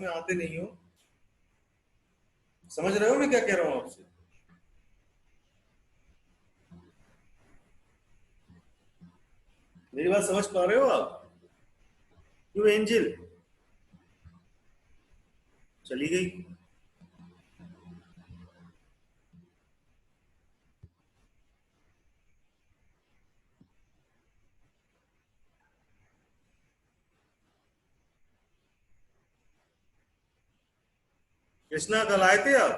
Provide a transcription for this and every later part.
में आते नहीं हो। समझ रहे हो मैं क्या कह रहा हूँ आपसे? मेरी बात समझ पा रहे हो आप? क्यों एंजल चली गई? कृष्णा कल आए थे आप?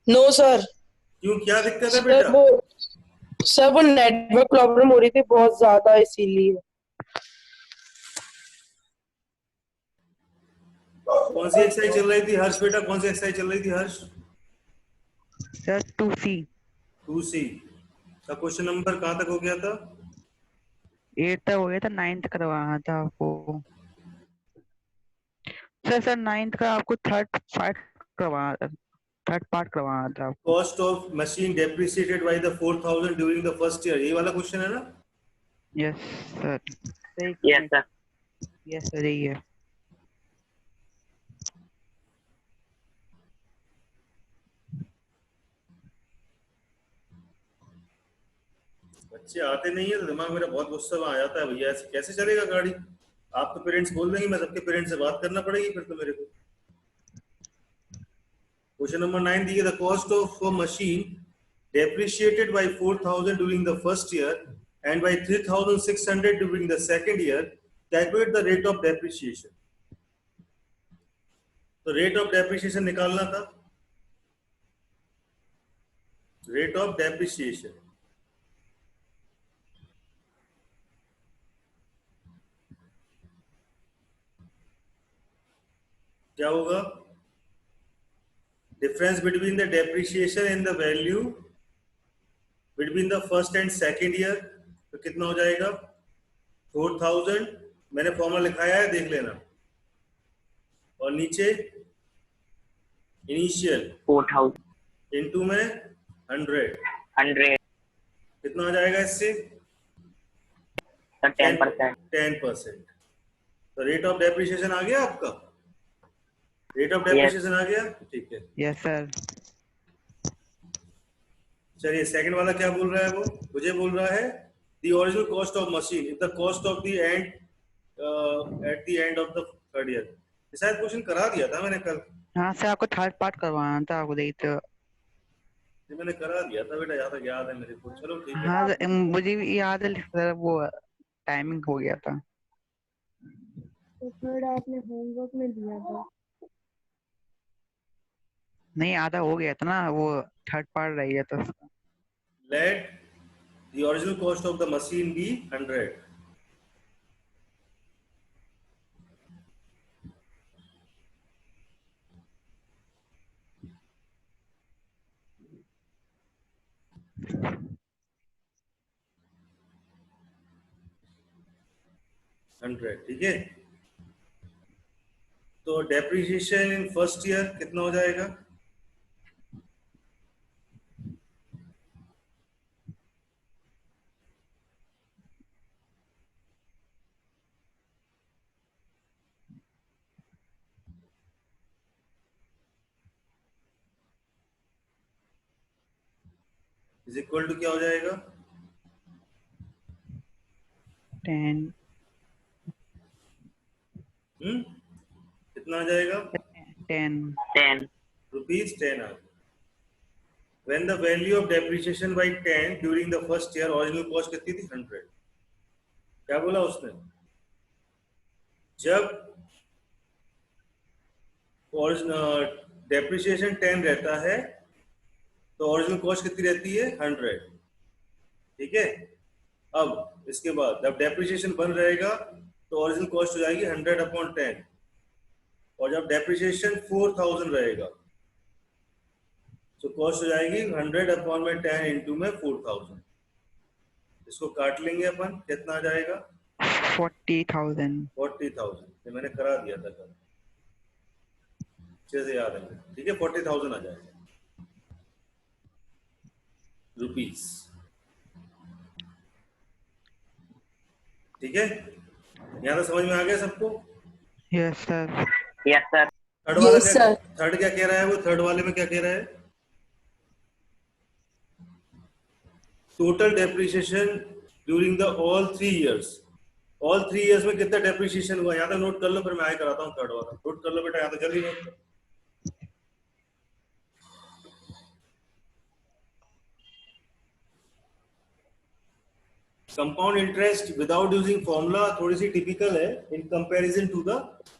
No sir. क्यों, क्या दिक्कत है सर बेटा? वो सर वो नेटवर्क प्रॉब्लम हो रही थी बहुत ज्यादा, इसीलिए। कौन सी एक्सरसाइज चल रही थी हर्ष बेटा? कौन सी एक्सरसाइज चल रही थी हर्ष? Sir 2C। 2C का क्वेश्चन नंबर कहाँ तक हो गया था? 8 तक हो गया था, 9th करवाना था आपको। सर 9th का आपको थर्ड पार्ट करवाना था आपको। Cost of machine depreciated by the 4000 during the first year, ये वाला क्वेश्चन है ना? Yes sir. Yes sir. Yes sir, यही है। बच्चे आते नहीं है तो दिमाग मेरा बहुत गुस्सा में आ जाता है भैया, ऐसे कैसे चलेगा गाड़ी? आप तो पेरेंट्स बोल देंगे, मैं सबके पेरेंट्स से बात करना पड़ेगी फिर तो मेरे को। क्वेश्चन नंबर 9 दिए, the cost of a machine depreciated by 4000 during the first year and by 3600 during the second year, calculate the rate of depreciation। तो रेट ऑफ डेप्रिसिएशन निकालना था। रेट ऑफ डेप्रिसिएशन क्या होगा? Difference between the depreciation and the value between the first and second year, तो कितना हो जाएगा? 4000, मैंने फॉर्मूला लिखाया है देख लेना, और नीचे इनिशियल 4000 इनटू में 100, 100 कितना आ जाएगा इससे? सर 10%। 10%। तो रेट ऑफ डेप्रिसिएशन आ गया आपका? रेट ऑफ यस डेप्रिसिएशन आ गया, ठीक है। Yes sir. चलिए सेकंड वाला क्या बोल रहा है? वो मुझे बोल रहा है the original cost of machine is the cost of the end eight the end of the third year. शायद क्वेश्चन करा दिया था मैंने कल। हाँ सर, आपको थर्ड पार्ट करवाना था, आपको देख तो। ये मैंने करा दिया था बेटा, जहाँ तक याद है मेरे को। चलो ठीक है। हाँ सर, मुझे भी याद है सर, वो टाइमिंग हो गया था। तो थर्ड आपने होमवर्क में दिया था। नहीं, आधा हो गया था ना, वो थर्ड पार्ट रह गया था उसका। Let the original cost of the machine be 100। ठीक है। तो डेप्रिसिएशन इन फर्स्ट ईयर कितना हो जाएगा? इज इक्वल टू क्या हो जाएगा? 10 कितना आ जाएगा? 10 रुपीज 10 आ गया। When the value of depreciation by 10 during the first year, original cost कितनी थी? 100। क्या बोला उसने? जब डेप्रिसिएशन 10 रहता है तो ओरिजिनल कॉस्ट कितनी रहती है? 100। ठीक है। अब इसके बाद जब डेप्रिसिएशन बन रहेगा तो ओरिजिनल कॉस्ट हो जाएगी 100/10, और जब डेप्रिसिएशन 4000 रहेगा तो कॉस्ट हो जाएगी 100/10 इंटू में 4000। इसको काट लेंगे अपन, कितना आ जाएगा? 40,000। 40,000। ये मैंने करा दिया था कल, अच्छे से याद है। ठीक है, 40,000 आ जाएगा रुपीस। ठीक है, यहाँ तो समझ में आ गया सबको? Yes sir. Yes sir. Third वाला Yes, क्या, sir. थर्ड क्या कह रहा है वो, थर्ड वाले में क्या कह रहा है? Total depreciation during the all 3 years. All 3 years में कितना डेप्रिसिएशन हुआ, यहाँ तक नोट कर लो, फिर मैं आगे कराता हूँ थर्ड वाला। नोट कर लो बेटा, यहाँ तक जल्दी नोट कर। Compound interest without using formula थोड़ी सी टिपिकल है in comparison to the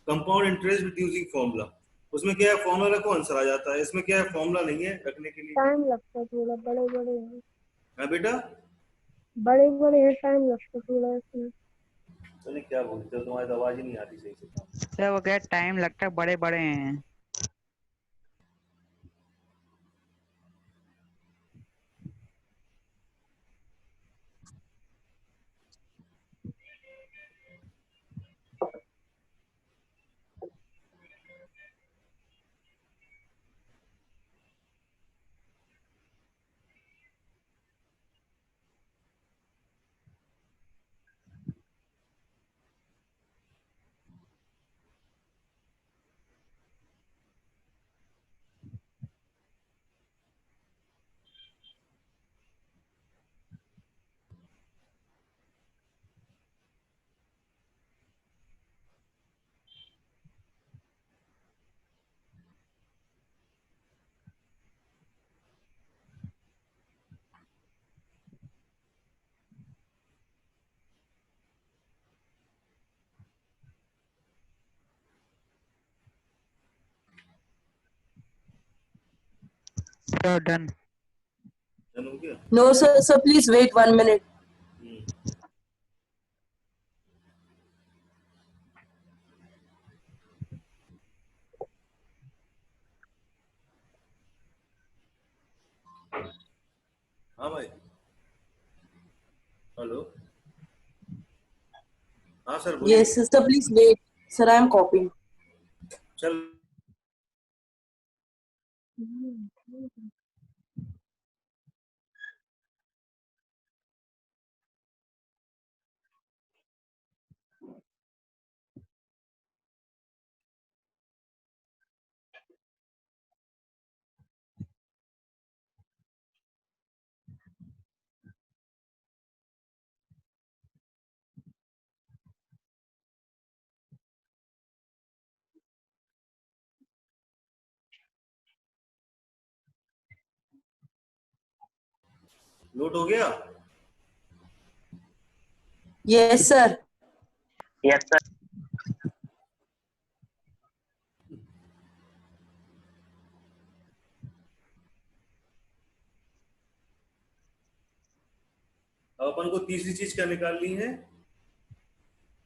compound interest with using formula. उसमें क्या है, फॉर्मूला रखो आंसर आ जाता है, इसमें क्या है, फॉर्मूला नहीं है रखने के लिए। टाइम लगता है थोड़ा, बड़े बड़े हैं, हाँ बेटा, बड़े बड़े हैं, टाइम लगता है थोड़ा इसमें। चलिए क्या बोलते हो, तुम्हारी तो आवाज ही नहीं आती सही से। सर वो क्या टाइम लगता है, बड़े बड़े हैं। Sir done. डन हो गया? No, sir. Sir, please wait 1 minute. हाँ भाई, हेलो, हाँ सर बोलिए। Yes, sir. Sir, please wait. Sir, I am copying. चल नोट हो गया? Yes, sir. Yes sir. अब अपन को तीसरी चीज क्या निकालनी है,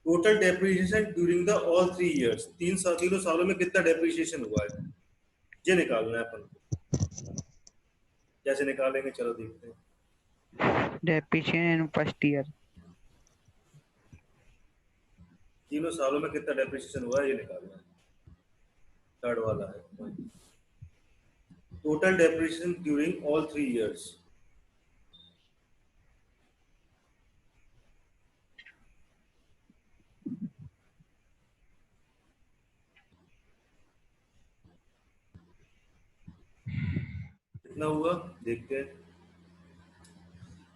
total depreciation during the all 3 years. तीनों सालों में कितना डेप्रिसिएशन हुआ है, ये निकालना है अपन को। कैसे निकालेंगे, चलो देखते हैं। Depreciation in first year. तीनों सालों में कितना डेप्रिसिएशन हुआ है ये निकालना है, थर्ड वाला है। Total depreciation during all 3 years. कितना हुआ देखते हैं।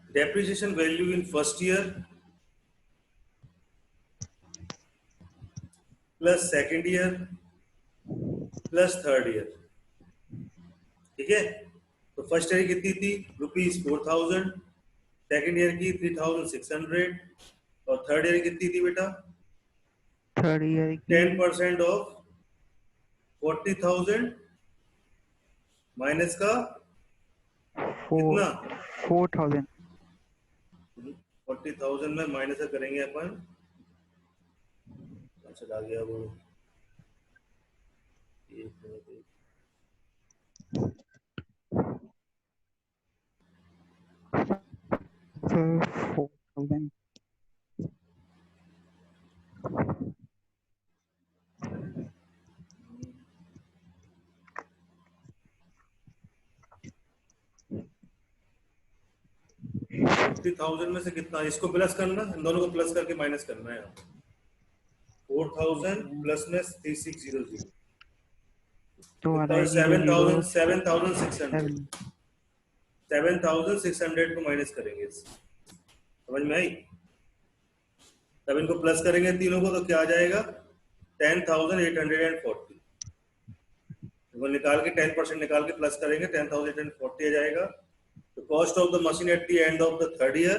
Depreciation value in first year plus second year plus third year. ठीक है, तो फर्स्ट ईयर कितनी थी, ₹4000, सेकेंड ईयर की 3600, और थर्ड ईयर कितनी थी बेटा? थर्ड ईयर की 10% ऑफ 40,000 माइनस का कितना, 4000। 40,000 में माइनस करेंगे अपन, चला गया वो, एक मिनट, सर 4000। 40,000 में से कितना, इसको प्लस करना, इन दोनों को प्लस करके माइनस करना है। 4000 प्लस में 3600 तो आ कितना जाएगी 7000 7 7600 7600 को माइनस करेंगे इससे। समझ में आई? तब इनको प्लस करेंगे तीनों को तो क्या आ जाएगा 10840। वो निकाल के 10% निकाल के प्लस करेंगे 10840 आ जाएगा। तो cost of the machine at the end of the third year,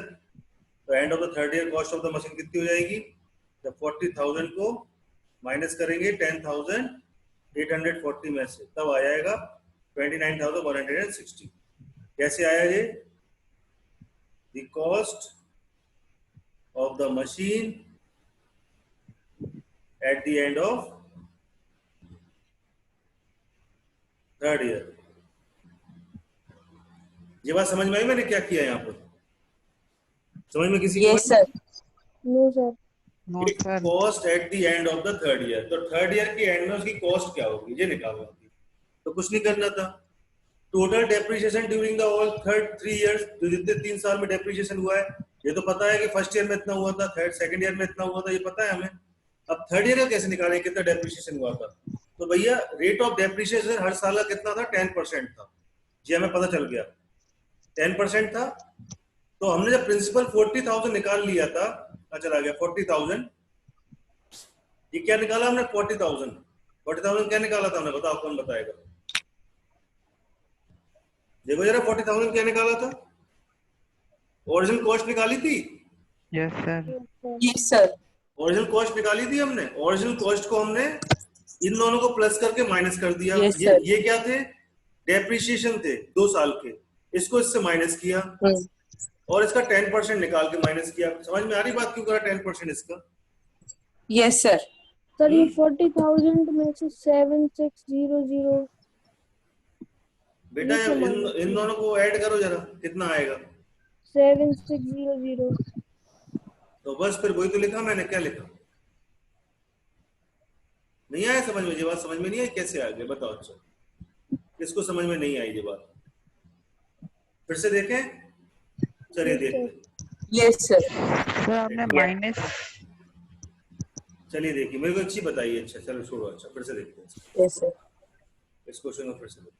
तो end of the third year cost of the machine कितनी हो जाएगी? जब 40,000 को माइनस करेंगे 10,840 में से, तब आ जाएगा 29,160। कैसे आया ये? The cost of the machine at the end of third year. ये बात समझ में आई मैंने क्या किया यहाँ पर? समझ में किसी को? Yes sir. No sir. No sir. Cost at the end of the third year, तो थर्ड ईयर के एंड में उसकी कॉस्ट क्या होगी ये निकालना थी। तो कुछ नहीं करना था, total depreciation during the all third 3 years, जो जितने 3 साल में डेप्रिसिएशन हुआ है ये तो पता है कि फर्स्ट ईयर में इतना हुआ था, थर्ड सेकंड ईयर में इतना हुआ था, ये पता है हमें। अब थर्ड ईयर में कैसे निकालें कितना डेप्रिसिएशन हुआ था? तो भैया रेट ऑफ डेप्रिसिएशन हर साल का कितना था? 10% था। जी हमें पता चल गया 10% था। तो हमने जब प्रिंसिपल 40,000 निकाल लिया था, चला गया 40,000, ये क्या निकाला हमने? 40,000 क्या निकाला था हमने? बताओ कौन बताएगा? देखो जरा 40,000 क्या निकाला था? ओरिजिनल कॉस्ट निकाली थी। Yes sir. Yes sir. Original cost निकाली थी हमने। ओरिजिनल कॉस्ट को हमने इन दोनों को प्लस करके माइनस कर दिया। Yes, ये sir. ये क्या थे? डेप्रिसिएशन थे 2 साल के, इसको इससे माइनस किया और इसका 10% निकाल के माइनस किया। समझ में आ रही बात? क्यों करा 10% इसका? Yes sir. सर ये 40,000 में से 7600 बेटा ये इन दोनों को ऐड करो जरा, कितना आएगा? 7600। तो बस फिर वही तो लिखा मैंने। क्या लिखा? नहीं आया समझ में? ये बात समझ में नहीं आई? कैसे आ गया बताओ? अच्छा किसको समझ में नहीं आई ये बात? फिर से देखें, चलिए देखते। Yes sir. सर आपने Yes. माइनस। चलिए देखिए, मेरे को अच्छी बताइए। अच्छा चलो छोड़ो, अच्छा फिर से देखते हैं यस सर। इस क्वेश्चन को। फिर से देखते हैं।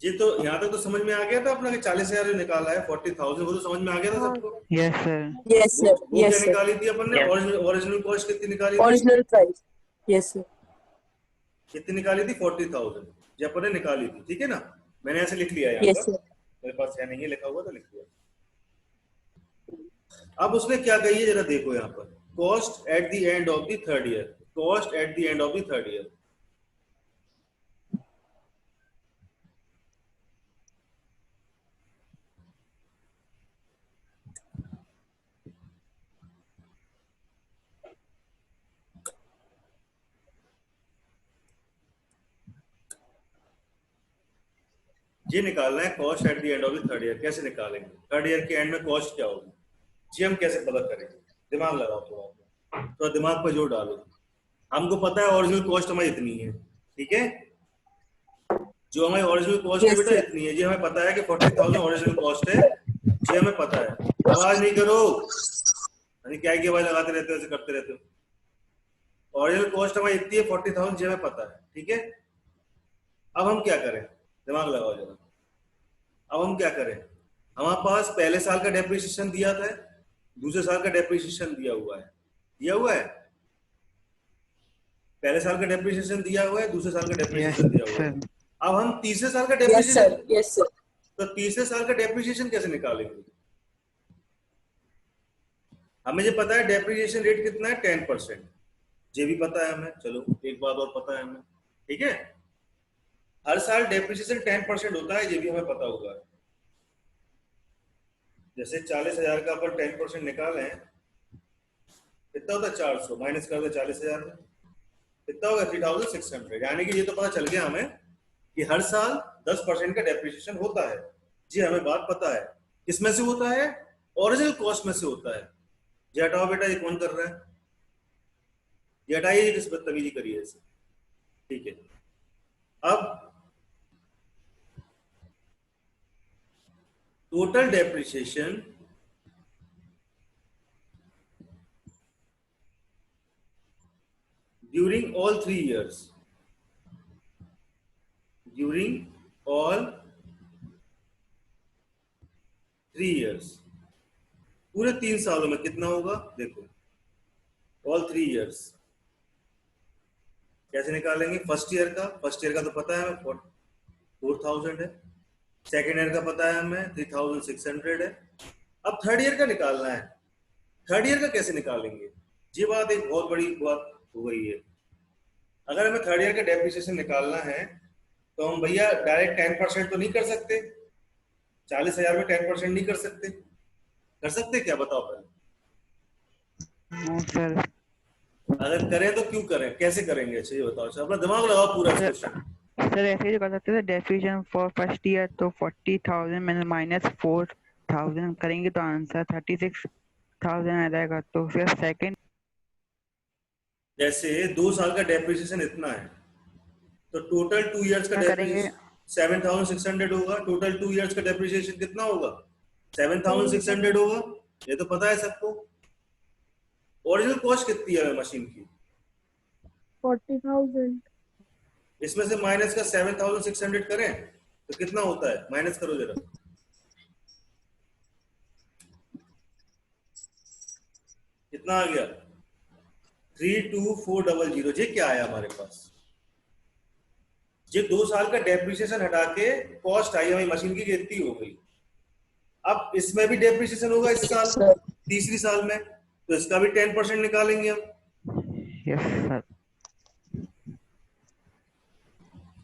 ये तो यहाँ तक तो समझ में आ गया था अपना कि 40,000 जो निकाला है 40,000, वो तो समझ में आ गया था सबको। Yes sir. यस वो सर। क्या यस सर। निकाली थी अपन ने? Yes. ओरिजिनल कॉस्ट कितनी निकाली थी? Original price. Yes sir. कितनी निकाली थी? 40,000 जो अपन ने निकाली थी। ठीक है ना? मैंने ऐसे लिख लिया यहाँ यस पर, सर। मेरे पास है नहीं है लिखा हुआ तो लिख दिया। अब उसने क्या कही है जरा देखो यहाँ पर, cost at the end of the third year. Cost at the end of the third year, ये निकालना है cost at the end of the third year. कैसे निकालेंगे? थर्ड ईयर के एंड में कॉस्ट क्या होगी जी, हम कैसे पता करेंगे? दिमाग लगाओ थोड़ा, तो दिमाग पर जोर डालो। हमको पता है ओरिजिनल कॉस्ट हमारी इतनी है, ठीक है? जो हमारी ओरिजिनल कॉस्ट है Yes, बेटा sir. इतनी है। जी हमें पता है कि 40,000 ओरिजिनल कॉस्ट है, जी हमें पता है। आवाज नहीं करो, यानी क्या की आवाज लगाते रहते हो, ऐसे करते रहते हो। ओरिजिनल कॉस्ट हमारी इतनी है 40,000, जी हमें पता है, ठीक है? अब हम क्या करें? दिमाग लगाओ जरा। अब हम क्या करें? हमारे पास पहले साल का डेप्रिसिएशन दिया था, दूसरे साल का डेप्रिसिएशन दिया हुआ है। दिया हुआ है, पहले साल का डेप्रिसिएशन दिया हुआ है, दूसरे साल का यस डेप्रिसिएशन दिया हुआ है। सर। अब हम तीसरे साल का yes depreciation, sir. Yes sir. तो तीसरे साल का डेप्रिसिएशन कैसे निकालेंगे? हमें जो पता है डेप्रिसिएशन रेट कितना है 10%, ये भी पता है हमें। चलो एक बात और पता है हमें, ठीक है? हर साल डेप्रिसिएशन 10% होता है, ये भी हमें पता होगा। जैसे 40,000 का अपन 10% निकाले कितना होता है? 400 माइनस कर दे 40,000 में, कितना होगा? 3,600। यानी कि ये तो पता चल गया हमें कि हर साल 10% का डेप्रिसिएशन होता है। जी हमें बात पता है, किसमें से होता है? ओरिजिनल कॉस्ट में से होता है। जी हटाओ बेटा, ये कौन कर रहा है? ये हटाइए, किस बदतमीजी करिए इसे, ठीक है? अब total depreciation during all 3 years, during all 3 years, पूरे 3 सालों में कितना होगा? देखो, ऑल 3 years कैसे निकालेंगे? फर्स्ट ईयर का तो पता है हमें 4000 है, सेकेंड ईयर का पता है हमें 3600 है। अब थर्ड ईयर का निकालना है। थर्ड ईयर का कैसे निकालेंगे? ये बात एक बहुत बड़ी बात हो गई है। अगर हमें थर्ड ईयर का डेप्रिसिएशन निकालना है तो हम भैया डायरेक्ट 10% तो नहीं कर सकते, 40,000 में 10% नहीं कर सकते। कर सकते क्या? बताओ पहले। No sir. अगर करें तो क्यों करें, कैसे करेंगे? अच्छा ये बताओ। अच्छा अपना दिमाग लगाओ पूरा क्वेश्चन। सर ऐसे जो कर सकते थे डेफिनेशन फॉर फर्स्ट ईयर, तो 40,000 मैंने माइनस 4,000 करेंगे तो आंसर 36,000 आ जाएगा। तो फिर सेकंड जैसे 2 साल का डेप्रिसिएशन इतना है तो टोटल 2 years का करेंगे। डेप्रिसिएशन 7,600 होगा। टोटल 2 years का डेप्रिसिएशन कितना होगा? 7,600 होगा। ये तो पता है सबको। ओरिजिनल कॉस्ट कितनी है मशीन की? 40,000। इसमें से माइनस का 7,600 करें तो कितना होता है? माइनस करो जरा। कितना आ गया? 32400। ये क्या आया हमारे पास? ये 2 साल का डेप्रिसिएशन हटा के कॉस्ट आई हमारी मशीन की, कितनी हो गई? अब इसमें भी डेप्रिसिएशन होगा इस साल, तीसरी साल में, तो इसका भी 10% निकालेंगे हम। Yes sir.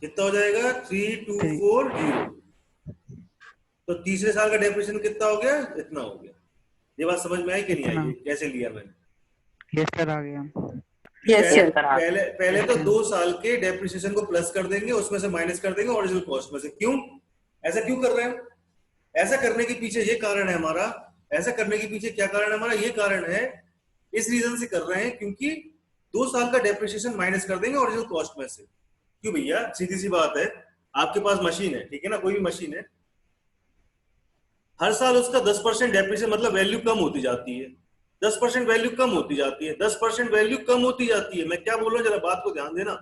कितना हो जाएगा? 3240। तो तीसरे साल का डेप्रिसिएशन कितना हो गया? इतना हो गया। ये बात समझ में आई कि नहीं आई? कैसे लिया मैंने? यस सर आ गया। Yes sir. पहले तो 2 साल के डेप्रिसिएशन को प्लस कर देंगे, उसमें से माइनस कर देंगे ओरिजिनल कॉस्ट में से। क्यों ऐसा क्यों कर रहे हैं? ऐसा करने के पीछे ये कारण है हमारा। ऐसा करने के पीछे क्या कारण है हमारा? ये कारण है, इस रीजन से कर रहे हैं क्योंकि 2 साल का डेप्रिसिएशन माइनस कर देंगे ओरिजिनल कॉस्ट में से। क्यों भैया? सीधी सी बात है, आपके पास मशीन है, ठीक है ना, कोई भी मशीन है, हर साल उसका 10% डेप्रिसिएशन मतलब वैल्यू कम होती जाती है। 10% वैल्यू कम होती जाती है। 10% वैल्यू कम होती जाती है। मैं क्या बोल रहा हूं, जरा बात को ध्यान देना।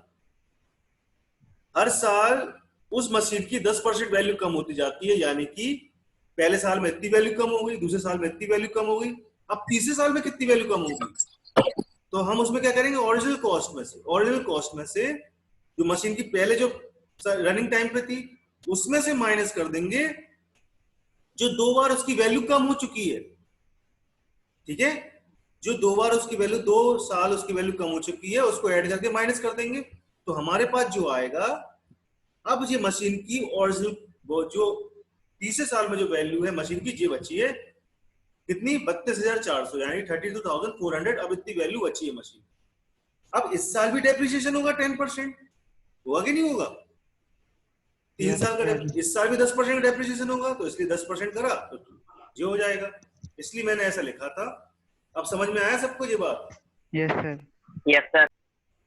हर साल उस मशीन की 10% वैल्यू कम होती जाती है, यानी कि पहले साल में इतनी वैल्यू कम हो गई, दूसरे साल में इतनी वैल्यू कम हो गई, अब तीसरे साल में कितनी वैल्यू कम होगी? तो हम उसमें क्या करेंगे? ओरिजिनल कॉस्ट में से जो मशीन की पहले जो रनिंग टाइम पे थी उसमें से माइनस कर देंगे जो 2 बार उसकी वैल्यू कम हो चुकी है। ठीक है, जो 2 बार उसकी वैल्यू, 2 साल उसकी वैल्यू कम हो चुकी है, उसको ऐड करके माइनस कर देंगे। तो हमारे पास जो आएगा, अब ये मशीन की ओरिजिनल जो तीसरे साल में जो वैल्यू है मशीन की, ये बची है कितनी? 32,400, यानी 32,400। अब इतनी वैल्यू बची है मशीन। अब इस साल भी डेप्रिसिएशन होगा 10%, होगा कि नहीं होगा? 3 साल का इस साल भी 10% डेप्रिसिएशन होगा, तो इसलिए 10% करा तो जो हो जाएगा। इसलिए मैंने ऐसा लिखा था। अब समझ में आया सबको ये बात? Yes sir. Yes sir.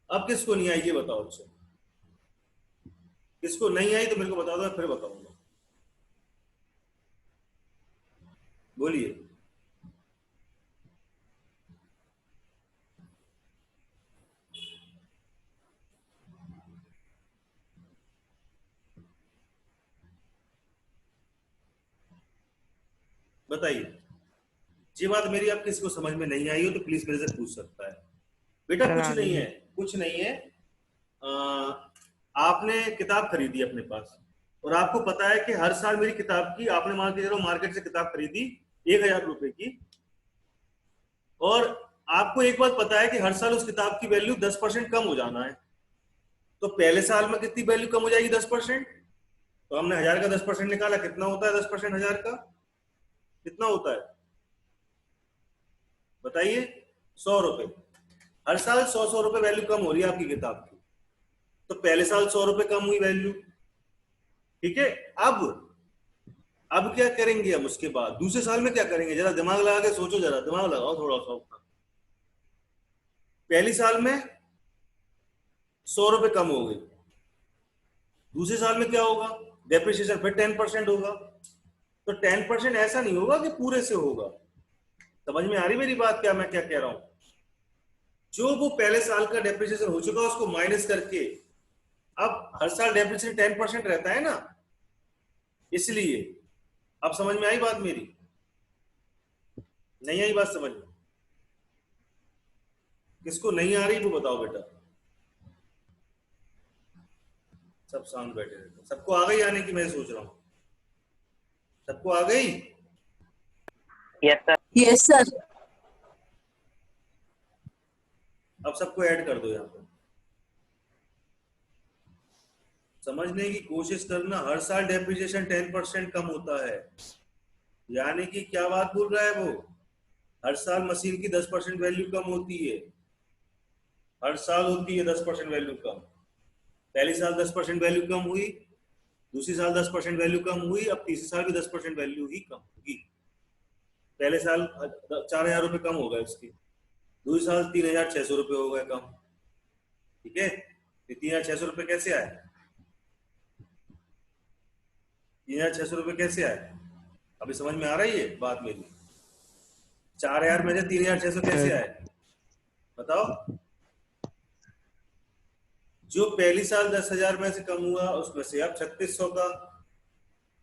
अब किसको नहीं आई ये बताओ। अच्छा किसको नहीं आई तो मेरे को बता दो, फिर बताऊंगा। बोलिए। बताइए। ये बात मेरी आप किसी को समझ में नहीं आई हो तो प्लीज मेरे से पूछ सकता है। बेटा सर, कुछ नहीं है, कुछ नहीं है। आपने किताब खरीदी अपने पास और आपको पता है कि हर साल मेरी किताब की, आपने मान के चलो मार्केट से किताब खरीदी 1,000 रुपए की, और आपको एक बात पता है कि हर साल उस किताब की वैल्यू 10% कम हो जाना है। तो पहले साल में कितनी वैल्यू कम हो जाएगी? 10%। तो हमने 1000 का 10% निकाला, कितना होता है 10% 1000 का? कितना होता है बताइए? 100 रुपए। हर साल 100 रुपए वैल्यू कम हो रही है आपकी किताब की। तो पहले साल 100 रुपए कम हुई वैल्यू, ठीक है। अब क्या करेंगे? हम उसके बाद दूसरे साल में क्या करेंगे? जरा दिमाग लगा के सोचो, जरा दिमाग लगाओ थोड़ा सा अपना। पहली साल में 100 रुपए कम हो गई, दूसरे साल में क्या होगा? डेप्रिसिएशन फिर 10% होगा। तो 10% ऐसा नहीं होगा कि पूरे से होगा। समझ में आ रही मेरी बात, क्या मैं क्या कह रहा हूं? जो वो पहले साल का डेप्रिसिएशन हो चुका उसको माइनस करके, अब हर साल डेप्रिसिएशन 10% रहता है ना, इसलिए। अब समझ में आई बात मेरी? नहीं आई बात समझ में? किसको नहीं आ रही वो बताओ बेटा। सब साउंड बैठे रहते, सबको आ गई आने की? मैं सोच रहा हूँ सबको आ गई। Yes sir. Yes sir. अब सबको ऐड कर दो यहाँ पर। समझने की कोशिश करना, हर साल डेप्रिसिएशन 10% कम होता है। यानी कि क्या बात बोल रहा है वो? हर साल मशीन की 10% वैल्यू कम होती है, हर साल होती है 10% वैल्यू कम। पहली साल 10% वैल्यू कम हुई, दूसरी साल 10% वैल्यू कम हुई, अब तीसरी साल भी 10% वैल्यू ही कम होगी। पहले साल 4,000 रुपये कम हो गए उसके, दूसरी साल 3,600 रुपये हो गए कम। ठीक है, 3,600 रुपये कैसे आए? 3,600 रुपये कैसे आए? अभी समझ में आ रही है बात मेरी? 4,000 में से 3,600 कैसे आए बताओ? जो पहली साल 10,000 में से कम हुआ उसमें से अब 3,600 का,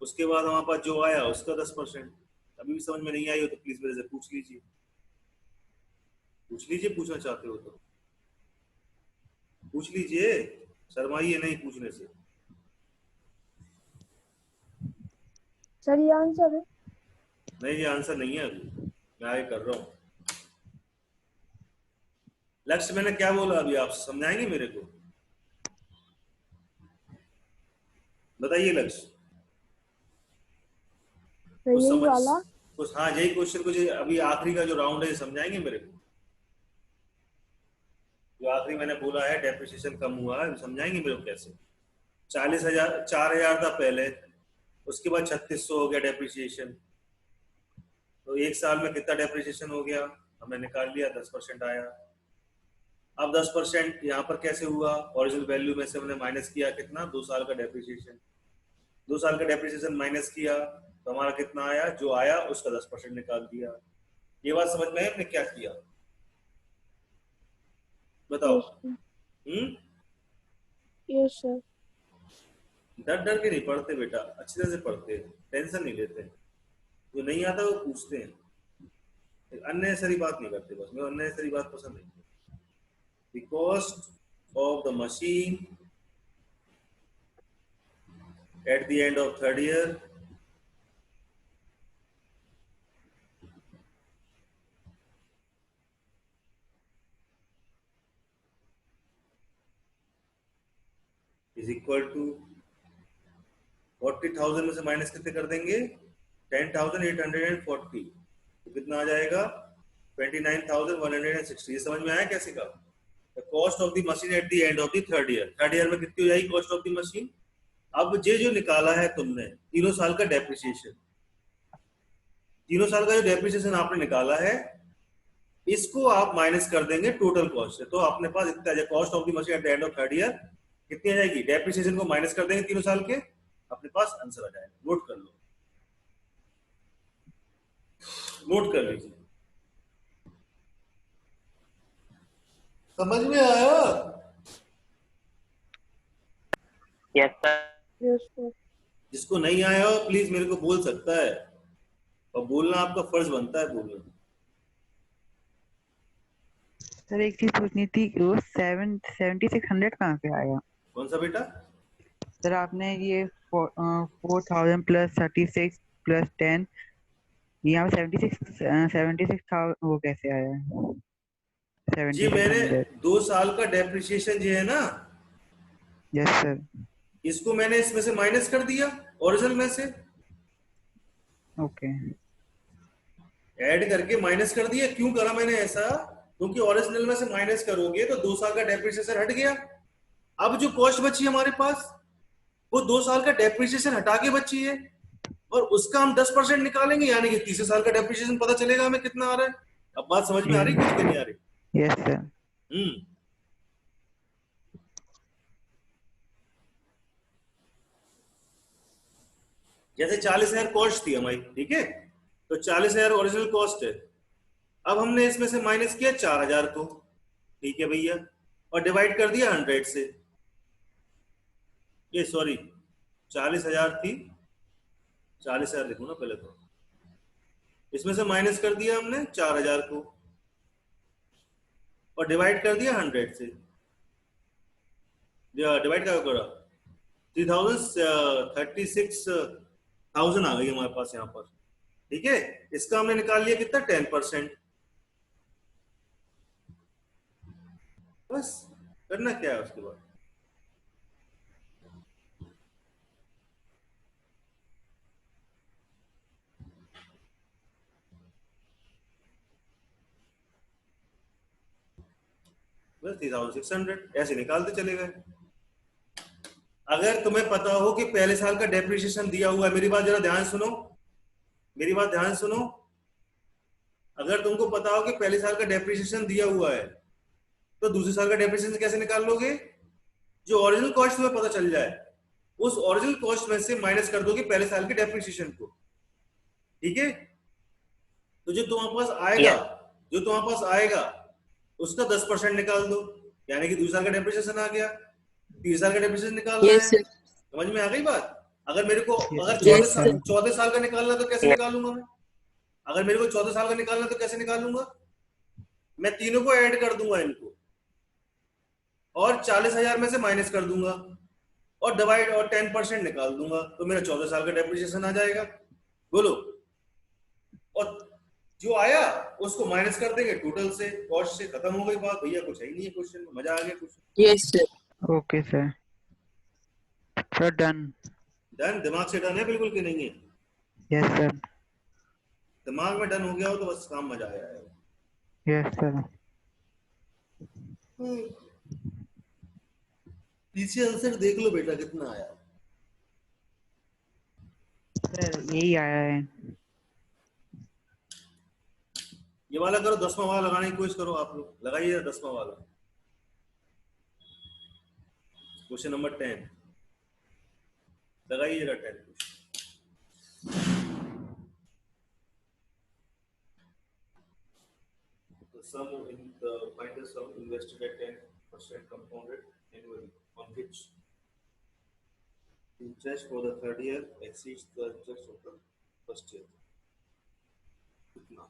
उसके बाद हमारे पास जो आया उसका 10%। अभी भी समझ में नहीं आई हो तो प्लीज मेरे से पूछ लीजिए, पूछ लीजिए, पूछना चाहते हो तो पूछ लीजिए, शर्माइए नहीं पूछने से। सर ये आंसर है? नहीं, ये आंसर नहीं है, अभी मैं आगे कर रहा हूँ। लक्ष्य मैंने क्या बोला अभी, आप समझाएंगे मेरे को? बताइए लक्ष्य। तो कुछ यही समझ, वाला। कुछ, हाँ यही क्वेश्चन, कुछ अभी आखिरी का जो राउंड है समझाएंगे मेरे को? जो आखिरी मैंने बोला है डेप्रिसिएशन कम हुआ है, समझाएंगे मेरे को कैसे? 40,000, 4,000 था पहले, उसके बाद 3,600 हो गया डेप्रिसिएशन, तो एक साल में कितना डेप्रिसिएशन हो गया हमने निकाल लिया, 10% आया। अब 10% यहाँ पर कैसे हुआ? ओरिजिनल वैल्यू में से हमने माइनस किया कितना, 2 साल का डेप्रिसिएशन, 2 साल का डेप्रिसिएशन माइनस किया तो हमारा कितना आया, जो आया उसका 10% निकाल दिया। ये बात समझ में है हमने क्या किया? बताओ। Yes sir. डर डर के नहीं पढ़ते बेटा, अच्छी तरह से पढ़ते हैं, टेंशन नहीं लेते हैं। जो नहीं आता वो पूछते हैं, अननेसेसरी बात नहीं करते, बस मैं अननेसेसरी बात पसंद नहीं। The cost of the machine at the end of third year is equal to 40,000 में से माइनस कितने कर देंगे? 10,840, तो कितना आ जाएगा? 29,160। ये समझ में आया कैसे का? Cost of the machine at the end of the third year, third year में कितनी हो जाएगी कॉस्ट ऑफ द मशीन? अब ये जो निकाला है तुमने, तीनों साल का डेप्रिसिएशन, तीनों साल का जो डेप्रिसिएशन आपने निकाला है, इसको आप माइनस कर देंगे टोटल कॉस्ट से, तो अपने पास इतना आ जाएगा cost of the machine at the end of third year कितनी आ जाएगी? डेप्रिसिएशन को माइनस कर देंगे तीनों साल के, अपने पास आंसर आ जाएगा। नोट कर लो, नोट कर लीजिए। समझ में आया? Yes sir. Yes sir. जिसको नहीं आया हो प्लीज मेरे को बोल सकता है, और बोलना आपका फर्ज बनता है बोलना। सर एक चीज पूछनी थी, वो 7600 कहाँ से आया? कौन सा बेटा? सर आपने ये 4,000 प्लस 36 प्लस 10, यहाँ पे 76 था, वो कैसे आया जी मैंने 7600? 2 साल का डेप्रिसिएशन जो है ना, यस सर। इसको मैंने इसमें से माइनस कर दिया ओरिजिनल में से, ओके। ऐड करके माइनस कर दिया। क्यों करा मैंने ऐसा? क्योंकि ओरिजिनल में से माइनस करोगे तो 2 साल का डेप्रिसिएशन हट गया। अब जो कॉस्ट बची हमारे पास वो 2 साल का डेप्रिसिएशन हटा के बची है, और उसका हम 10% निकालेंगे, यानी कि तीसरे साल का डेप्रिसिएशन पता चलेगा हमें कितना आ रहा है। अब बात समझ में आ रही कुछ के नहीं आ रही? Yes sir. जैसे 40,000 कॉस्ट थी हमारी, ठीक है, तो 40,000 ओरिजिनल कॉस्ट है। अब हमने इसमें से माइनस किया 4,000 को, ठीक है भैया, और डिवाइड कर दिया 100 से। ये सॉरी 40,000 थी, 40,000 लिखूं ना पहले, तो इसमें से माइनस कर दिया हमने 4,000 को और डिवाइड कर दिया 100 से। डिवाइड क्या करा, 36,000 आ गई हमारे पास यहाँ पर, ठीक है। इसका हमने निकाल लिया कितना, 10%। बस करना क्या है उसके बाद, बस 3,600 ऐसे निकालते चले गए। अगर तुम्हें पता हो कि पहले साल का डेप्रिसिएशन दिया हुआ है, मेरी बात जरा ध्यान सुनो, मेरी बात ध्यान सुनो, अगर तुमको पता हो कि पहले साल का डेप्रिसिएशन दिया हुआ है, तो दूसरे साल का डेप्रिसिएशन कैसे निकाल लोगे, जो ओरिजिनल कॉस्ट तुम्हें पता चल जाए उस ओरिजिनल कॉस्ट में से माइनस कर दोगे पहले साल के डेप्रिसिएशन को, ठीक है। तो जो तुम्हारे पास आएगा, जो तुम्हारे पास आएगा उसका 10% निकाल दो, यानी कि दूसरे साल का डेप्रिसिएशन आ गया, तीसरे साल का डेप्रिसिएशन निकालना यस है। सर। समझ में आ गई बात। अगर मेरे को अगर Yes, sir. 14 साल का निकालना तो कैसे निकालूंगा मैं, अगर मेरे को 14 साल का निकालना तो कैसे निकालूंगा, मैं तीनों को ऐड कर दूंगा इनको और 40,000 में से माइनस कर दूंगा और डिवाइड और 10% निकाल दूंगा, तो मेरा 14 साल का डेप्रिसिएशन आ जाएगा। बोलो, और जो आया उसको माइनस कर देंगे टोटल से, कॉस्ट से, खत्म हो गई बात भैया, कुछ है ही नहीं है क्वेश्चन में, मजा आ गया question. Yes sir. Okay sir, sir done. Done, दिमाग से डन है बिल्कुल कि नहीं है, यस सर। दिमाग में डन हो गया हो तो बस काम मजा आया है। Yes sir. पीछे आंसर देख लो बेटा कितना आया। सर यही आया है। ये वाला करो, 10वां वाला लगाने की कोशिश करो, आप लोग लगाइए 10वां वाला, क्वेश्चन नंबर 10 लगाइएगा, 10 the sum in the find the sum invested at 10% compounded annually on which interest for the third year exceeds the interest of the first year. कितना?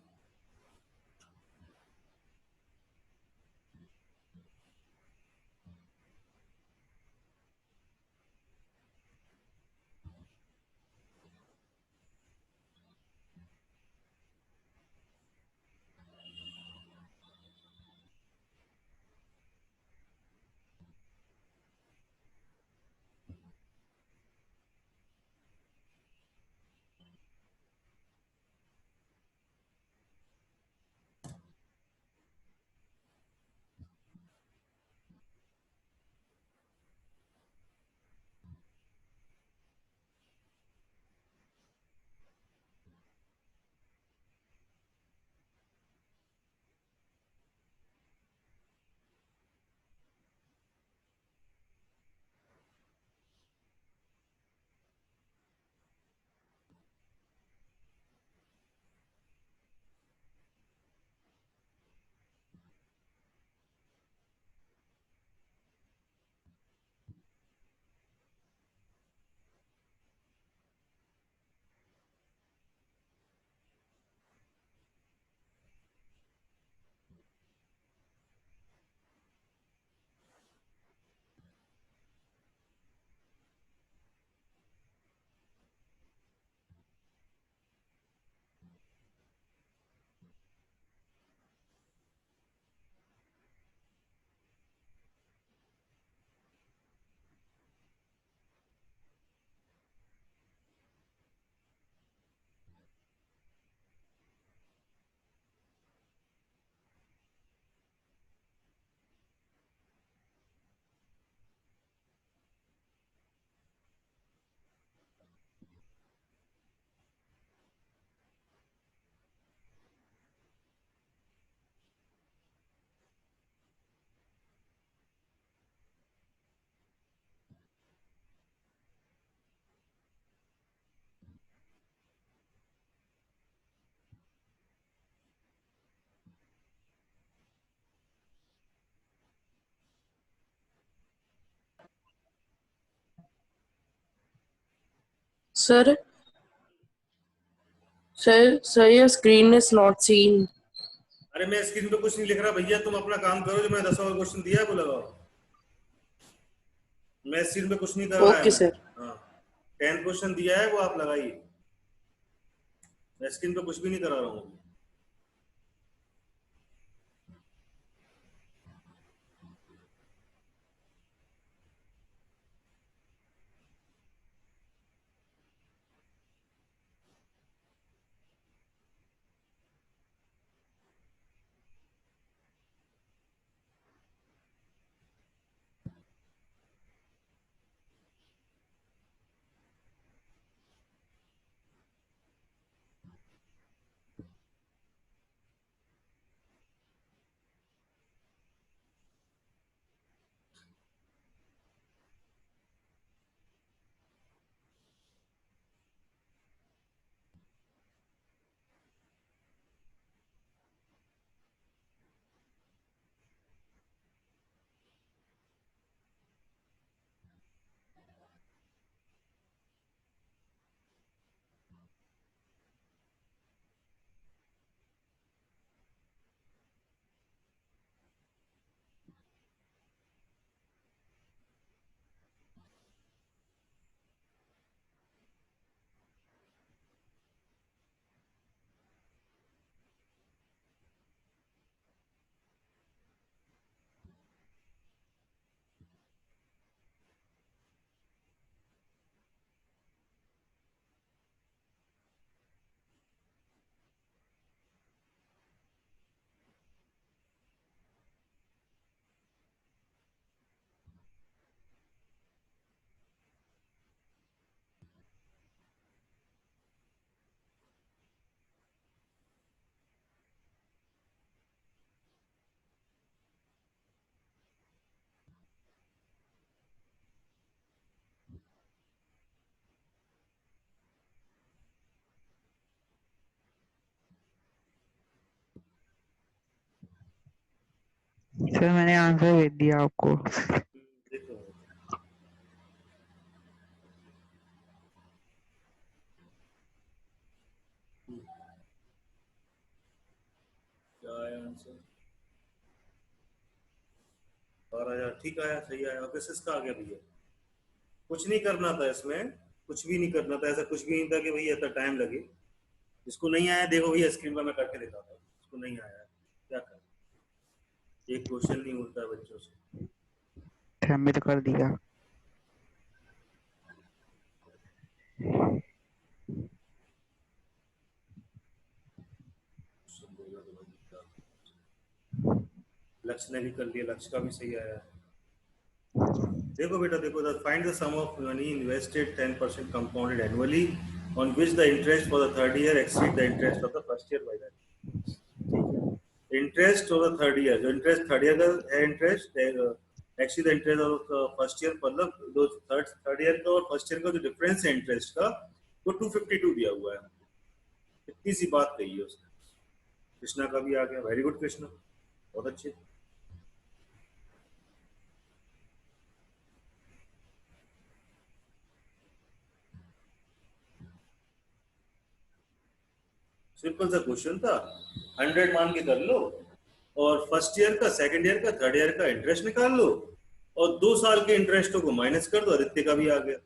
Sir sir your screen is not seen. अरे मैं screen पे कुछ नहीं लिख रहा भैया, तुम अपना काम करो, जो मैं 10 और क्वेश्चन दिया है वो लगाओ। मैं स्क्रीन पे कुछ नहीं कर रहा है ओके मैं। सर। हाँ 10 क्वेश्चन दिया है वो आप लगाइए, मैं स्क्रीन पे कुछ भी नहीं करा रहा हूँ। सर मैंने आंसर भेज दिया आपको। देखो क्या आया आंसर, 12,000 ठीक आया, सही आया। और किसका आ गया भैया? कुछ नहीं करना था इसमें, कुछ भी नहीं करना था, ऐसा कुछ भी नहीं था कि भैया इतना टाइम लगे। जिसको नहीं आया देखो भैया स्क्रीन पर मैं करके दिखाता हूँ, जिसको नहीं आया क्या कर, एक क्वेश्चन नहीं होता है बच्चों से। हमने तो कर दिया। लक्ष्य ने भी कर लिया, लक्ष्य का भी सही आया। देखो बेटा देखो, find the sum of money invested 10% compounded annually on which the interest for the third year exceed the interest of the first year by that. ठीक है, interest of the third year, जो इंटरेस्ट थर्ड ईयर का है interest exceed the interest of first year, मतलब जो third year का और first year का जो डिफरेंस है इंटरेस्ट का वो 252 दिया हुआ है। इतनी सी बात कही है उसने। कृष्णा का भी आ गया, वेरी गुड कृष्णा, बहुत अच्छे। सिंपल सा क्वेश्चन था, 100 मान के कर लो और फर्स्ट ईयर का, सेकंड ईयर का, थर्ड ईयर का इंटरेस्ट निकाल लो और 2 साल के इंटरेस्टों को माइनस कर दो। आदित्य का भी आ गया,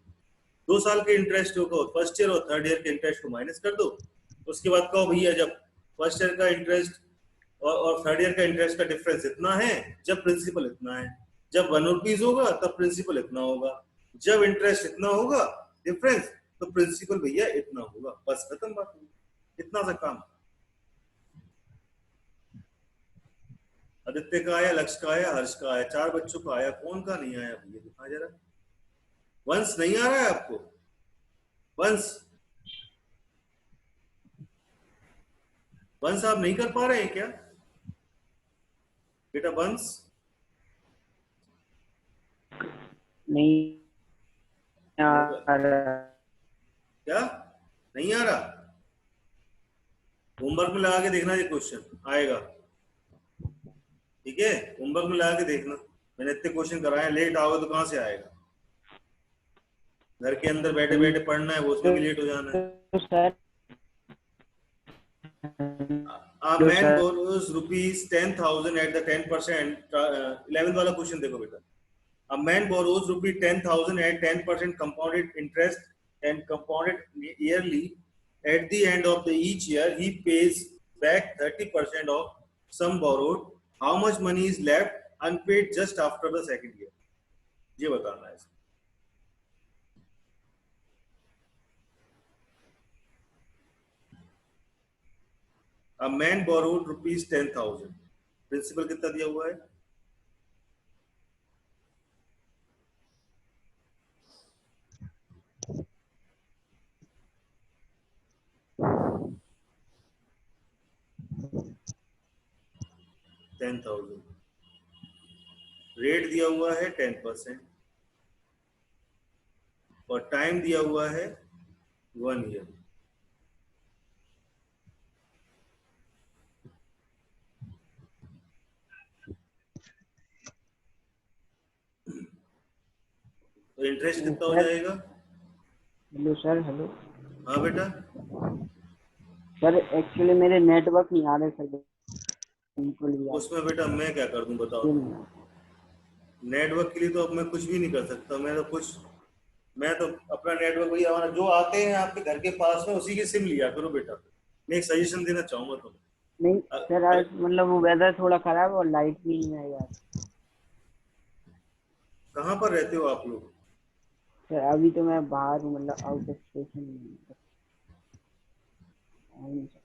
2 साल के इंटरेस्टों को फर्स्ट ईयर और थर्ड ईयर के इंटरेस्ट को माइनस कर दो। उसके बाद कहो भैया जब फर्स्ट ईयर का इंटरेस्ट और थर्ड ईयर का इंटरेस्ट का डिफरेंस इतना है, जब प्रिंसिपल इतना है, जब 1 रुपीज होगा तब प्रिंसिपल इतना होगा, जब इंटरेस्ट इतना होगा डिफरेंस तो प्रिंसिपल भैया इतना होगा। बस खत्म बात, इतना सा काम। आदित्य का आया, लक्ष्य का आया, हर्ष का आया, 4 बच्चों का आया, कौन का नहीं आया भैया दिखा जरा। वंश नहीं आ रहा है आपको? वंश, वंश आप नहीं कर पा रहे हैं क्या बेटा? वंश नहीं आ रहा। क्या नहीं आ रहा? होमवर्क में लगा के देखना, ये क्वेश्चन आएगा, ठीक है? होमवर्क में लगा के देखना, मैंने इतने क्वेश्चन कराए, लेट आओगे तो कहां से आएगा? घर के अंदर बैठे बैठे पढ़ना है, वो उसमें भी लेट हो जाना है। तो सर A तो man sir borrows rupees 10,000 at the 10%. 11th वाला क्वेश्चन देखो बेटा। A man borrows rupees 10,000 at 10% compounded interest and compounded yearly. At the end of the each year, he pays back 30% of sum borrowed. How much money is left unpaid just after the second year? ये बताना है। A man borrowed rupees 10,000. Principal कितना दिया हुआ है? $10,000. Rate दिया हुआ है 10% और टाइम दिया हुआ है 1 ईयर। तो इंटरेस्ट कितना हो जाएगा? हेलो सर, हेलो हाँ बेटा, सर, एक्चुअली मेरे नेटवर्क नहीं आ रहे सर, बिल्कुल भी उसमें बेटा मैं क्या कर दूं बताओ? नेटवर्क के लिए तो अब मैं कुछ भी नहीं कर सकता। मैं तो अपना नेटवर्क वही हमारा जो आते हैं आपके घर के पास में उसी की सिम लिया करो बेटा। मैं एक सजेशन देना चाहूंगा तुम्हें। नहीं सर, आज मतलब वो वेदर थोड़ा खराब है और लाइट भी नहीं है यार। कहाँ पर रहते हो आप लोग? सर अभी तो मैं बाहर हूँ, मतलब आउट ऑफ स्टेशन आ नहीं सकता।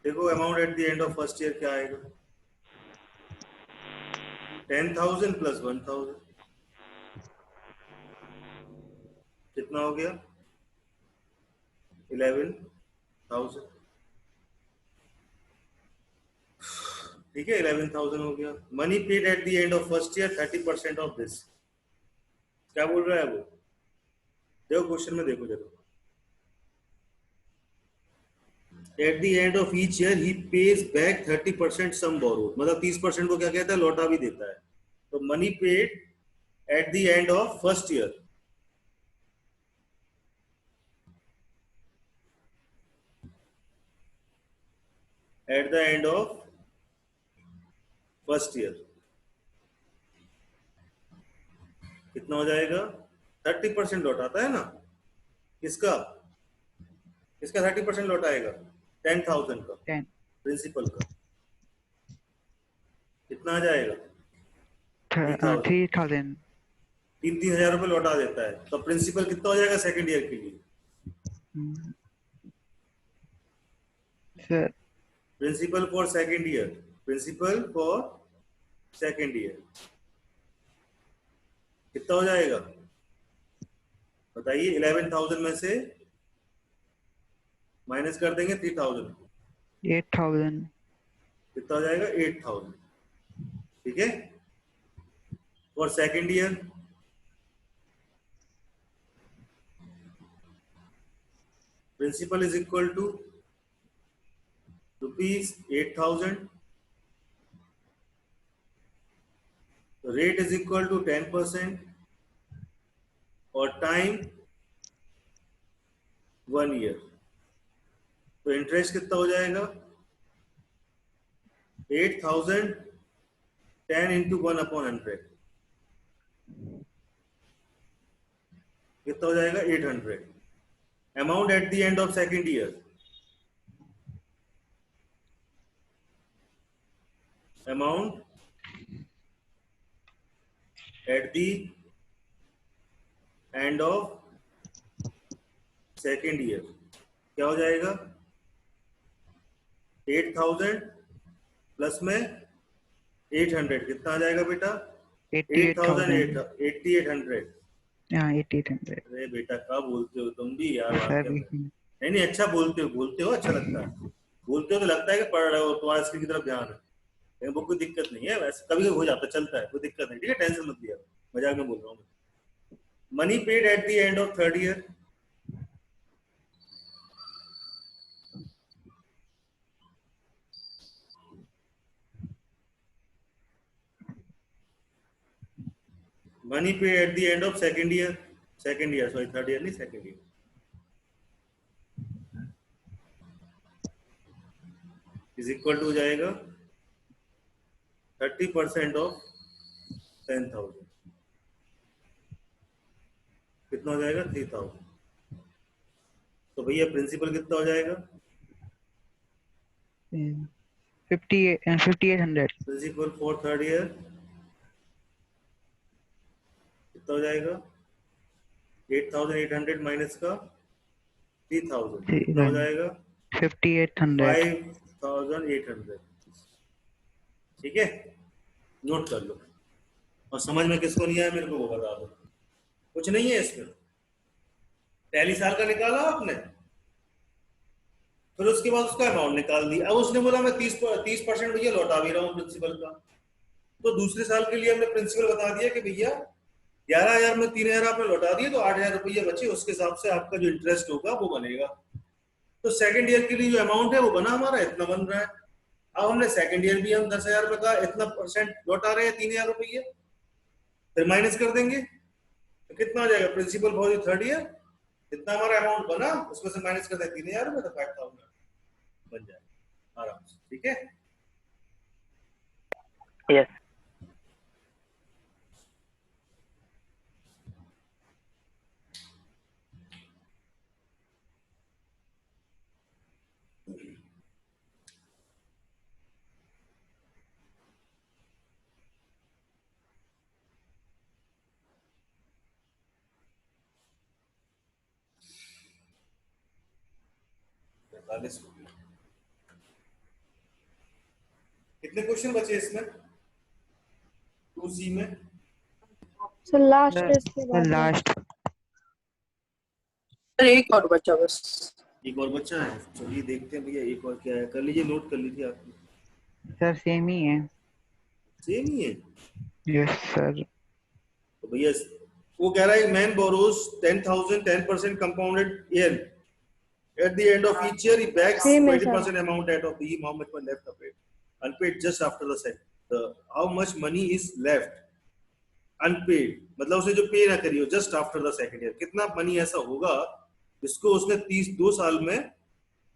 देखो amount at the end of first year क्या आएगा? 10,000 प्लस 1,000 कितना हो गया? 11,000। ठीक है, 11,000 हो गया। Money paid at the end of first year 30% of this. क्या बोल रहा है वो? देखो क्वेश्चन में देखो जरा। At the end of each year he pays back 30% sum borrowed, मतलब 30% को क्या कहता है? लौटा भी देता है। तो money paid at the end of first year, eight the end of first year कितना हो जाएगा? 30% लौटाता है ना। किसका? किसका 30% लौटाएगा? 10,000 का, 10 प्रिंसिपल का। कितना आ जाएगा? 3,000। 3,000 तीन हजार रुपये लौटा देता है। तो प्रिंसिपल कितना हो जाएगा सेकंड ईयर के लिए? Sir principal for second year, principal for second year कितना हो जाएगा बताइए? 11,000 में से माइनस कर देंगे 3,000, 8,000 कितना हो जाएगा? 8,000। ठीक है, for second year principal is equal to ₹8,000, rate is equal to 10% और टाइम 1 ईयर। तो इंटरेस्ट कितना हो जाएगा? 8,000 10 इंटू 1/100 कितना हो जाएगा? 800। Amount at the end of second year, amount at the end of second year क्या हो जाएगा? 8,000 प्लस में 800 कितना आ जाएगा बेटा? 88,000 8,800। हाँ 8800 अरे बेटा क्या बोलते हो तुम भी यार, वाक्य सर में। नहीं नहीं, अच्छा बोलते हो अच्छा लगता है। बोलते हो तो लगता है कि पढ़ रहे हो, तुम्हारा स्क्रीन की तरफ ध्यान है। लेकिन वो कोई दिक्कत नहीं है, वैसे कभी कभी हो जाता है, चलता है, कोई दिक्कत नहीं। ठीक है, टेंशन मत लिया, मजाक में बोल रहा हूँ। Money paid at the end of third year, money paid at the end of second year second year, sorry third year नहीं, second year, is equal to हो जाएगा 30% ऑफ 10,000, कितना हो जाएगा 3,000। तो भैया प्रिंसिपल कितना हो जाएगा? 5800 प्रिंसिपल फॉर थर्ड ईयर कितना हो जाएगा? 8,800 माइनस का 3,000 कितना हो जाएगा? 5800 5,800। ठीक है, नोट कर लो। और समझ में किसको नहीं आया मेरे को वो बता दो। कुछ नहीं है इसमें, पहली साल का निकाला आपने, फिर उसके बाद उसका अमाउंट निकाल दिया। अब उसने बोला मैं 30% भैया लौटा भी रहा हूँ प्रिंसिपल का, तो दूसरे साल के लिए हमने प्रिंसिपल बता दिया कि भैया 11,000 में 3,000 आपने लौटा दिए तो 8,000 रुपये बचे, उसके हिसाब से आपका जो इंटरेस्ट होगा वो बनेगा। तो सेकंड ईयर के लिए जो अमाउंट है वो बना हमारा, इतना बन रहा है। अब हमने सेकंड ईयर भी हम 10,000 में का इतना परसेंट लौटा रहे हैं, 3,000 रुपये, फिर माइनस कर देंगे तो कितना आ जाएगा? प्रिंसिपल फॉर थर्ड ईयर इतना हमारा अमाउंट बना, उसमें से माइनस कर दें 3,000 रुपये, तो 5,000 बन जाएगा आराम से। ठीक है, यस कितने क्वेश्चन बचे इसमें 2C में? सर लास्ट टेस्ट के बाद लास्ट सर एक और बचा बस। एक और बच्चा है, चलिए देखते हैं भैया एक और क्या है। कर लीजिए, नोट कर लीजिए आपने। सर सेम ही है। सेम ही है यस सर। तो भैया वो कह रहा है man borrows 10,000 10% compounded year, at the end of each year he begs Same है, 20% amount out of the how much was left of it unpaid just after the second, the how much money is left unpaid, मतलब उसने जो पे ना करी हो just after the second year, कितना money ऐसा होगा जिसको उसने 2 साल में,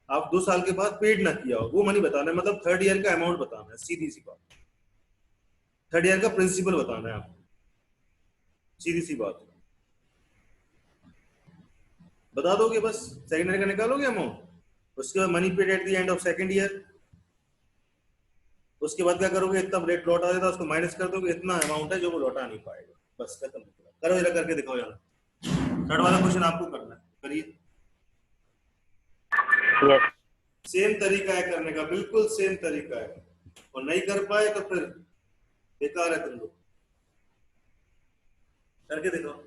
आप 2 साल के बाद पेड ना किया हो, वो मनी बताना है। मतलब थर्ड ईयर का अमाउंट बताना है, सीधी सी बात। थर्ड ईयर का प्रिंसिपल बताना है आपको, सीधी सी बात। बता दोगे बस, सेकंड ईयर का निकालोगे अमाउंट, उसके बाद money paid at the end of second year, उसके बाद क्या करोगे? इतना रेट लौटा देता उसको माइनस कर दोगे, इतना अमाउंट है जो वो लौटा नहीं पाएगा, बस खत्म। करो जरा, करके दिखाओ यार। थर्ड वाला क्वेश्चन आपको करना है, करिए। यस सेम तरीका है करने का, बिल्कुल सेम तरीका है, और नहीं कर पाए तो फिर बेकार है तुम लोग। करके दिखाओ।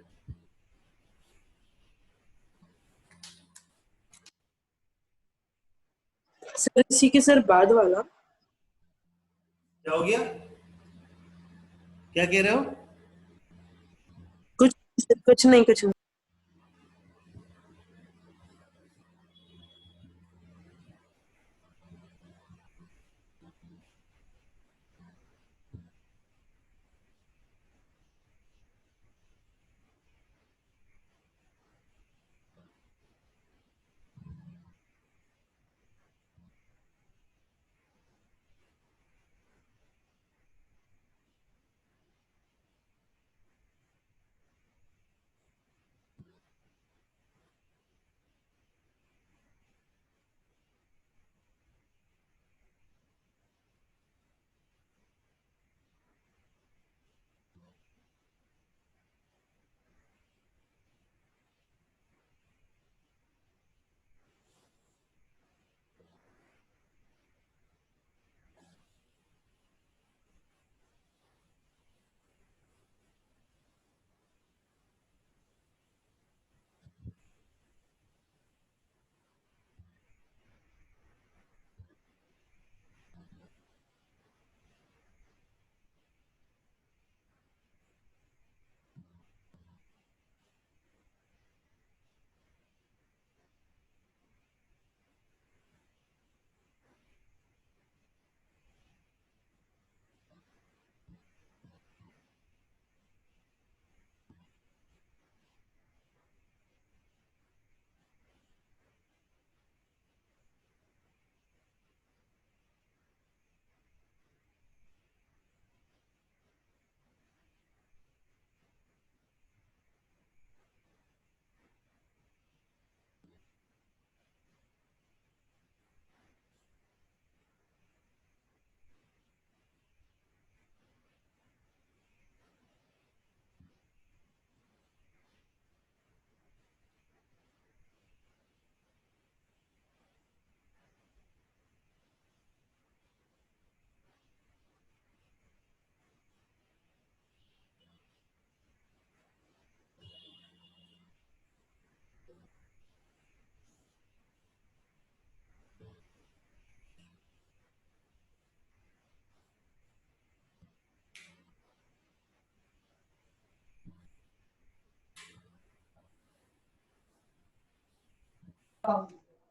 सर इसी के सर बाद वाला क्या हो गया? क्या कह रहे हो? कुछ कुछ नहीं कुछ नहीं।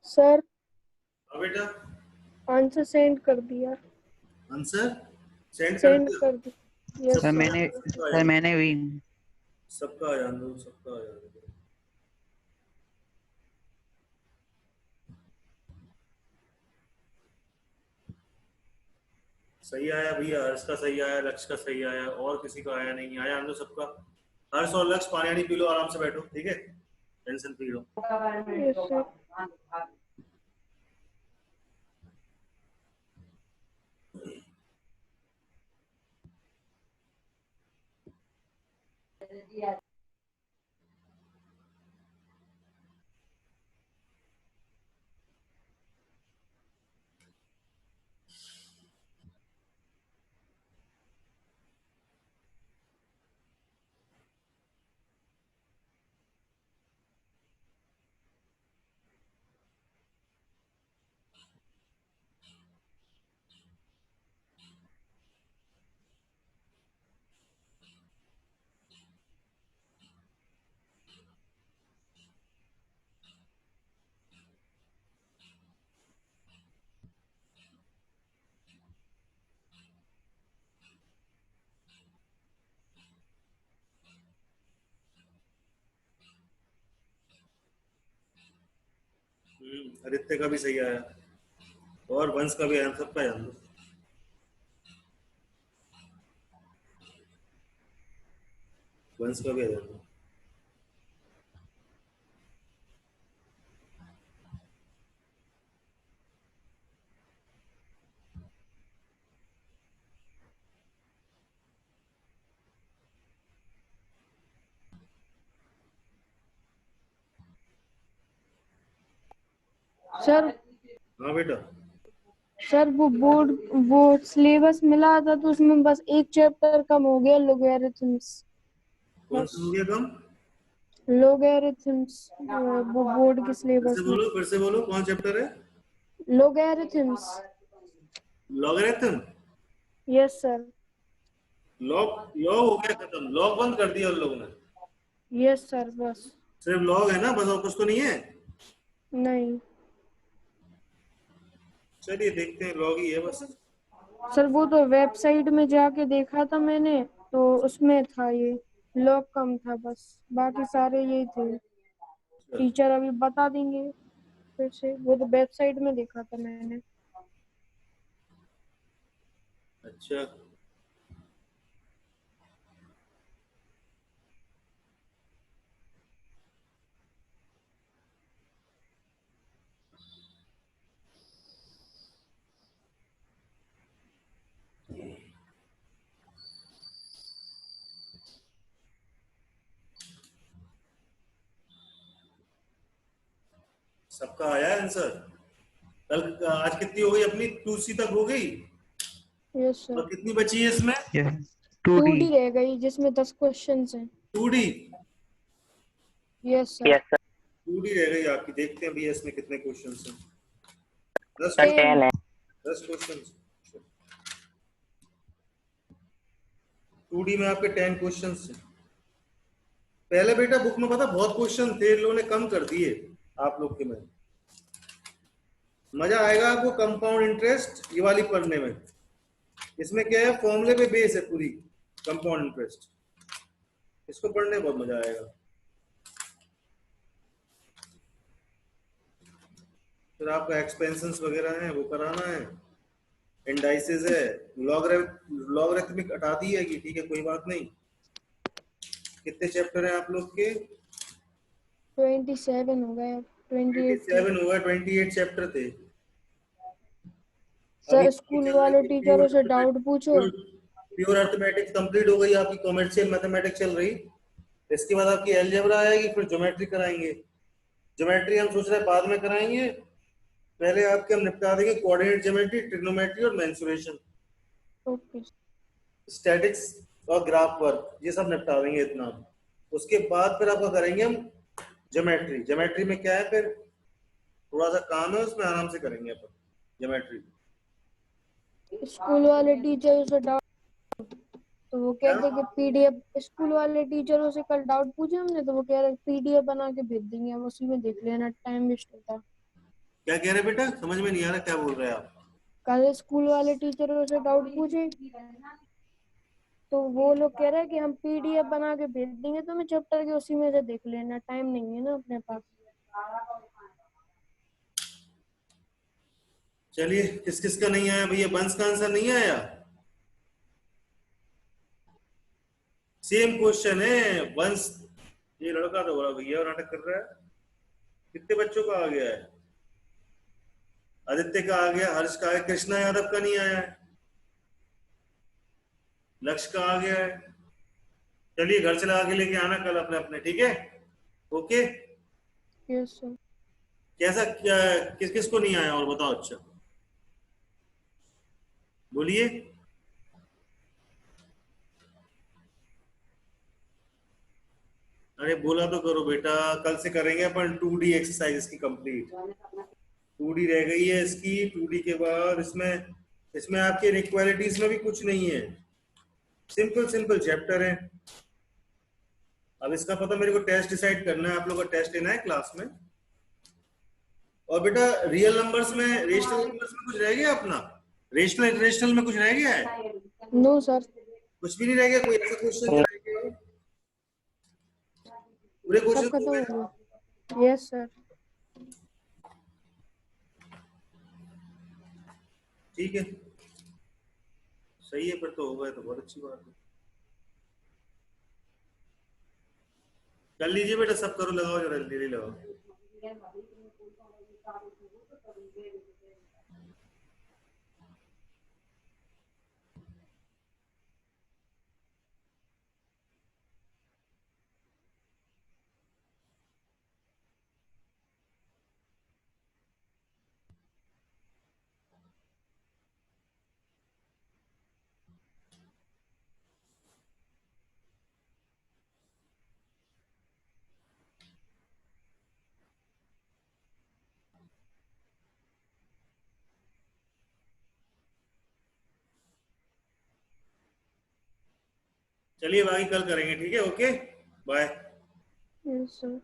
सर हाँ बेटा, आंसर सेंड कर दिया। आंसर सेंड कर सेंड दिया। कर दिया। यस सर सबका मैंने सबका आ सर जाना, मैंने भी सबका आ जाना, सबका आ जाना। सही आया भैया, हर्ष का सही आया, लक्ष्य का सही आया, और किसी का आया नहीं, आया हम लोग सबका। हर्ष और लक्ष्य पानी वानी पी लो, आराम से बैठो, ठीक है, टेंशन फ्री लो। Yes sir. आदित्य का भी सही आया, और वंश का भी आया, सबका आया हम लोग। वंश का भी आ जाना। सर हाँ बेटा, सर वो सिलेबस मिला था तो उसमें बस एक चैप्टर कम हो गया, लोगैरिथम्स। कौन सा हो गया कम? लोगैरिथम्स वो बोर्ड के सिलेबस में। फिर से बोलो, कौन चैप्टर है? लोगैरिथम्स। लॉगरिथम। Yes sir. लॉग हो गया खत्म, लॉग बंद कर दिया उन लोगों ने। यस सर बस। सिर्फ लॉग है ना, बस और कुछ तो नहीं है। नहीं चलिए देखते हैं, लॉग ही है बस। सर, वो तो वेबसाइट में जाके देखा था मैंने, तो उसमें था ये लॉग कम था, बस बाकी सारे यही थे। टीचर अभी बता देंगे फिर से, वो तो वेबसाइट में देखा था मैंने। अच्छा, सबका आया आंसर। कल आज कितनी हो गई अपनी? 2C तक हो गई, यस सर। और कितनी बची है इसमें? यस 2D 2D रह गई जिसमें 10 क्वेश्चंस हैं। 2D। Yes sir. 2D रह गई आपकी, देखते हैं भैया इसमें कितने क्वेश्चन हैं। 10 10 है। 10 क्वेश्चन। 2D में आपके 10 क्वेश्चन हैं। पहले बेटा बुक में पता बहुत क्वेश्चन थे, इन लोगों ने कम कर दिए आप लोग के में। मजा आएगा आपको कंपाउंड इंटरेस्ट ये वाली पढ़ने में। इसमें क्या है, फॉर्मूले पे बेस है पूरी कंपाउंड इंटरेस्ट, इसको पढ़ने में बहुत मजा आएगा। फिर आपका एक्सपेंशंस वगैरह है वो कराना है, इंडाइसेस है, लॉगरिथमिक हटा दी है कि ठीक है कोई बात नहीं। कितने चैप्टर हैं आप लोग के? 27 हो गए, 28 थे। 27 हुआ, 28 चैप्टर थे। अभी सर स्कूल वाले टीचरों से डाउट पूछो। प्योर अर्थमेटिक्स कंप्लीट हो गई आपकी, कॉमर्शियल मैथमेटिक्स चल रही। इसके बाद आपकी अलजेब्रा आएगी, फिर ज्योमेट्री कराएंगे। ज्योमेट्री हम सोच रहे हैं बाद में कराएंगे, पहले आपके हम निपटा देंगे कोऑर्डिनेट ज्योमेट्री, ट्रिग्नोमेट्री और मेंसुरेशन। ओके। स्टैटिक्स और ग्राफ वर्क ये सब निपटा देंगे इतना। उसके बाद फिर आपका करेंगे हम ज्योमेट्री। ज्योमेट्री में क्या है, फिर थोड़ा सा काम है उसमें, आराम से करेंगे अपन ज्योमेट्री। स्कूल वाले टीचरों से डाउट तो वो कहते कि पीडीएफ, स्कूल वाले टीचरों से कल डाउट पूछे हमने, तो वो कह रहे पीडीएफ बना के भेज देंगे, हम उसी में देख लेना, टाइम वेस्ट होता। क्या कह रहे बेटा, समझ में नहीं आ रहा क्या बोल रहे हैं आप? कल स्कूल वाले टीचरों से डाउट पूछे तो वो लोग कह रहे हैं कि हम पीडीएफ बना के भेज देंगे तुम्हें चैप्टर के, उसी में से देख लेना, टाइम नहीं है ना अपने पास। चलिए, किस किस का नहीं आया भैया? बंस का आंसर नहीं आया? सेम क्वेश्चन है वंस। ये लड़का तो बड़ा भैया और नाटक कर रहा है। कितने बच्चों का आ गया है? आदित्य का आ गया, हर्ष का आ गया, कृष्णा यादव का नहीं आया है, लक्ष्य का आ गया है। चलिए घर से लगा के लेके आना कल अपने अपने, ठीक है? ओके। Yes sir. कैसा क्या, किस किस को नहीं आया और बताओ। अच्छा बोलिए। अरे बोला तो करो बेटा, कल से करेंगे अपन 2D एक्सरसाइज की कंप्लीट। 2D रह गई है इसकी। 2D के बाद इसमें इसमें आपके इनइक्वालिटीज में भी कुछ नहीं है, सिंपल सिंपल चैप्टर है। अब इसका पता मेरे को टेस्ट डिसाइड करना है, आप लोगों का टेस्ट लेना है क्लास में। और बेटा रियल नंबर्स में, रेशनल नंबर्स में कुछ रह गया अपना? रेशनल रेशनल में कुछ रह गया है? No sir. कुछ भी नहीं रह गया? कोई ऐसा क्वेश्चन जो रह गया हो? पूरे सब क्वेश्चन खत्म हो हो गए? गया। Yes sir. ठीक है, सही है, फिर तो हो गए तो बहुत अच्छी बात है। कर लीजिए बेटा, सब करो, लगाओ जरा जल्दी लगाओ। चलिए बाकी कल करेंगे, ठीक है? Okay, bye. Yes sir.